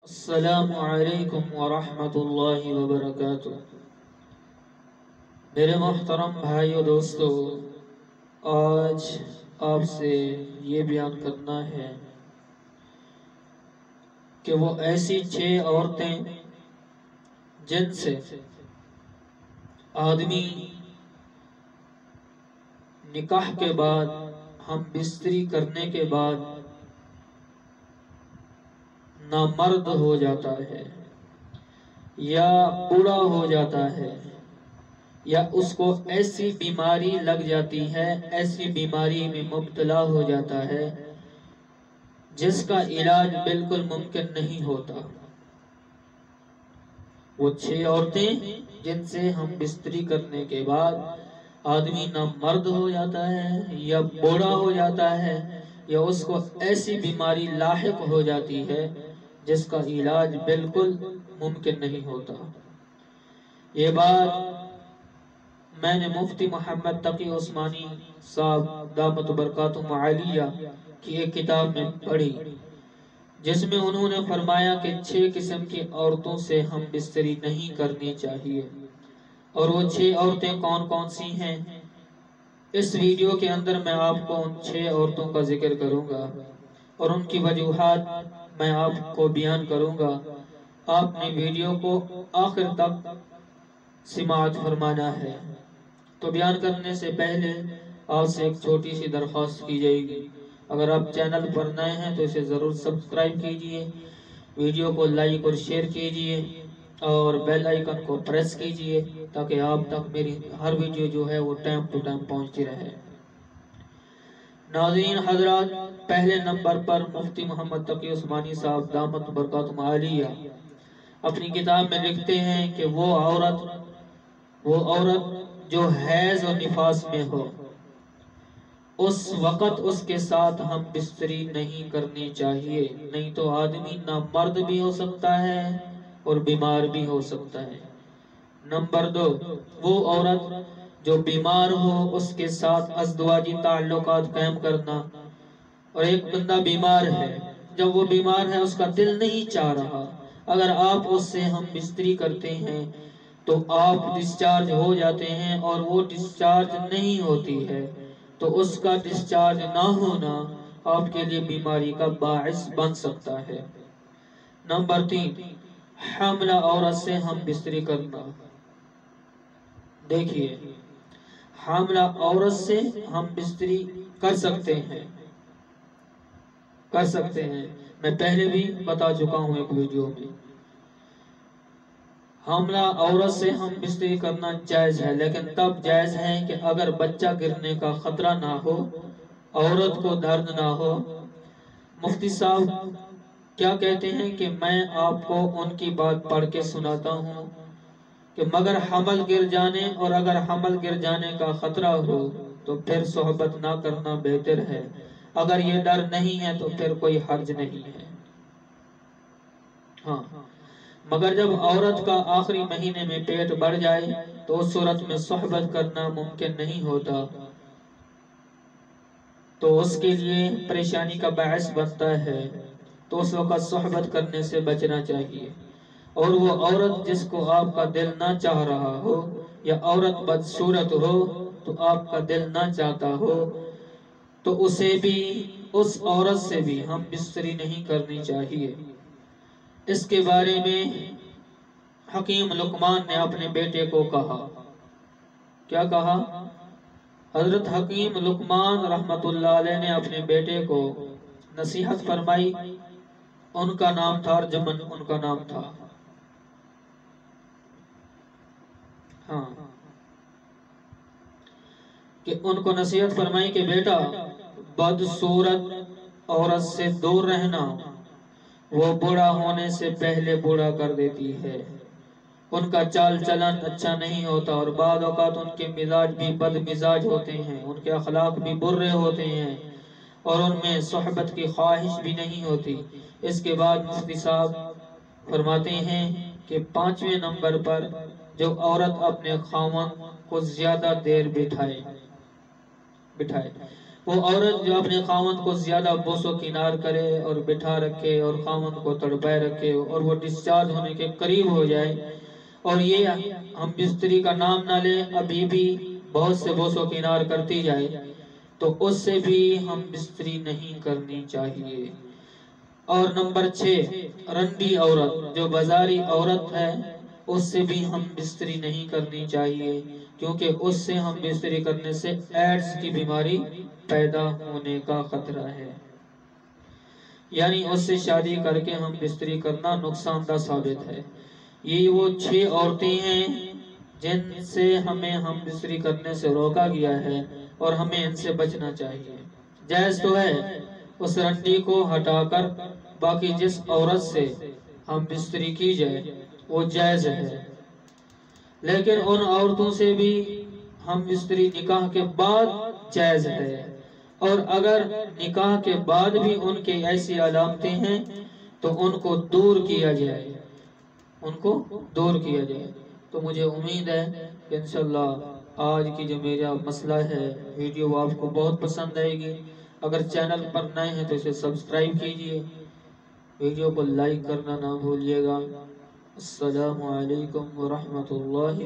السلام علیکم ورحمۃ اللہ وبرکاتہ۔ میرے محترم بھائیو دوستو، آج آپ سے یہ بیان کرنا ہے کہ وہ ایسی 6 عورتیں جن سے آدمی نکاح کے بعد، ہم بستری کرنے کے بعد نامرد ہو جاتا ہے یا بوڑھا ہو جاتا ہے یا اس کو ایسی بیماری لگ جاتی ہے، ایسی بیماری میں مبتلا ہو جاتا ہے جس کا علاج بالکل ممکن نہیں ہوتا۔ وہ 6 عورتیں جن سے ہم بستری کرنے کے بعد آدمی نہ مرد ہو جاتا ہے یا بوڑھا ہو جاتا ہے یا اس کو ایسی بیماری لاحق ہو جاتی ہے جس کا علاج بالکل ممکن نہیں ہوتا۔ یہ بات میں نے مفتی محمد تقی عثمانی صاحب دامت برکاتہم عالیہ کی ایک کتاب میں پڑھی، جس میں انہوں نے فرمایا کہ 6 قسم کی عورتوں سے ہم بستری نہیں کرنی چاہیے۔ اور وہ 6 عورتیں کون کون سی ہیں؟ اس ویڈیو کے اندر میں آپ کو ان 6 عورتوں کا ذکر کروں گا اور ان کی وجوہات میں آپ کو بیان کروں گا۔ آپ نے ویڈیو کو آخر تک سماعت فرمانا ہے۔ تو بیان کرنے سے پہلے آپ سے ایک چھوٹی سی درخواست کی جائے گی، اگر آپ چینل پر نئے ہیں تو اسے ضرور سبسکرائب کیجئے، ویڈیو کو لائک اور شیئر کیجئے اور بیل آئیکن کو پریس کیجئے تاکہ آپ تک میری ہر ویڈیو جو ہے وہ ٹائم ٹو ٹائم پہنچتی رہے۔ ناظرین حضرات، پہلے نمبر پر مفتی محمد تقی عثمانی صاحب دامت برکاتہم عالیہ اپنی کتاب میں لکھتے ہیں کہ وہ عورت جو حیض و نفاس میں ہو، اس وقت اس کے ساتھ ہم بستری نہیں کرنی چاہیے، نہیں تو آدمی نہ مرد بھی ہو سکتا ہے اور بیمار بھی ہو سکتا ہے۔ نمبر 2، وہ عورت جو بیمار ہو، اس کے ساتھ ازدواجی تعلقات قائم کرنا۔ اور ایک بندہ بیمار ہے، جب وہ بیمار ہے اس کا دل نہیں چاہ رہا، اگر آپ اس سے ہم بستری کرتے ہیں تو آپ ڈسچارج ہو جاتے ہیں، اور وہ ڈسچارج نہیں ہوتی ہے تو اس کا ڈسچارج نہ ہونا آپ کے لیے بیماری کا باعث بن سکتا ہے۔ نمبر 3، حاملہ عورت سے ہم بستری کرنا۔ دیکھیے، حاملہ عورت سے ہم بستری کر سکتے ہیں، میں پہلے بھی بتا چکا ہوں ایک ویڈیو میں۔ حاملہ عورت سے ہم بستری کرنا جائز ہے، لیکن تب جائز ہے کہ اگر بچہ گرنے کا خطرہ نہ ہو، عورت کو درد نہ ہو۔ مفتی صاحب کیا کہتے ہیں کہ میں آپ کو ان کی بات پڑھ کے سناتا ہوں کہ مگر حمل گر جانے اور اگر حمل گر جانے کا خطرہ ہو تو پھر صحبت نہ کرنا بہتر ہے، اگر یہ ڈر نہیں ہے تو پھر کوئی حرج نہیں ہے۔ ہاں، مگر جب عورت کا آخری مہینے میں پیٹ بڑھ جائے تو اس صورت میں صحبت کرنا ممکن نہیں ہوتا، تو اس کے لیے پریشانی کا باعث بنتا ہے، تو اس وقت صحبت کرنے سے بچنا چاہیے۔ اور وہ عورت جس کو آپ کا دل نہ چاہ رہا ہو یا عورت بدصورت ہو تو آپ کا دل نہ چاہتا ہو تو اس عورت سے بھی ہم بستری نہیں کرنی چاہیے۔ اس کے بارے میں حکیم لقمان نے اپنے بیٹے کو کہا، کیا کہا؟ حضرت حکیم لقمان رحمت اللہ علیہ نے اپنے بیٹے کو نصیحت فرمائی۔ ان کا نام تھا ارجمن، ان کا نام تھا۔ ہاں، کہ ان کو نصیحت فرمائی کہ بیٹا، بدصورت عورت سے دور رہنا، وہ بوڑھا ہونے سے پہلے بوڑھا کر دیتی ہے، ان کا چال چلن اچھا نہیں ہوتا، اور بعض اوقات ان کے مزاج بھی بد مزاج ہوتے ہیں، ان کے اخلاق بھی برے ہوتے ہیں اور ان میں صحبت کی خواہش بھی نہیں ہوتی۔ اس کے بعد مفتی صاحب فرماتے ہیں کہ 5ویں نمبر پر جو عورت اپنے خاوند کو زیادہ دیر بٹھائے، وہ عورت جو اپنے خاوند کو زیادہ بوس و کنار کرے اور بٹھا رکھے اور خاوند کو تڑپائے رکھے اور وہ ڈسچارج ہونے کے قریب ہو جائے اور یہ ہم بستری کا نام نہ لیں، ابھی بھی بہت سے بوس و کنار کرتی جائے، تو اس سے بھی ہم بستری نہیں کرنی چاہیے۔ اور نمبر 6، رنڈی عورت جو بازاری عورت ہے، اس سے بھی ہم بستری نہیں کرنی چاہیے، کیونکہ اس سے ہم بستری کرنے سے ایڈز کی بیماری پیدا ہونے کا خطرہ ہے، یعنی اس سے شادی کر کے ہم بستری کرنا نقصان دہ ثابت ہے۔ یہ وہ 6 عورتیں ہیں جن سے ہمیں ہم بستری کرنے سے روکا گیا ہے اور ہمیں ان سے بچنا چاہیے۔ جائز تو ہے اس رنڈی کو ہٹا کر باقی جس عورت سے ہم بستری کی جائے وہ جائز ہے، لیکن ان عورتوں سے بھی ہم بستری نکاح کے بعد جائز ہے، اور اگر نکاح کے بعد بھی ان کے ایسی علامتیں ہیں تو ان کو دور کیا جائے، تو مجھے امید ہے کہ انشاءاللہ آج کی جو میرا مسئلہ ہے ویڈیو آپ کو بہت پسند آئے گی۔ اگر چینل پر نئے ہیں تو اسے سبسکرائب کیجئے، ویڈیو کو لائک کرنا نہ بھولیے گا۔ السلام علیکم ورحمۃ اللہ۔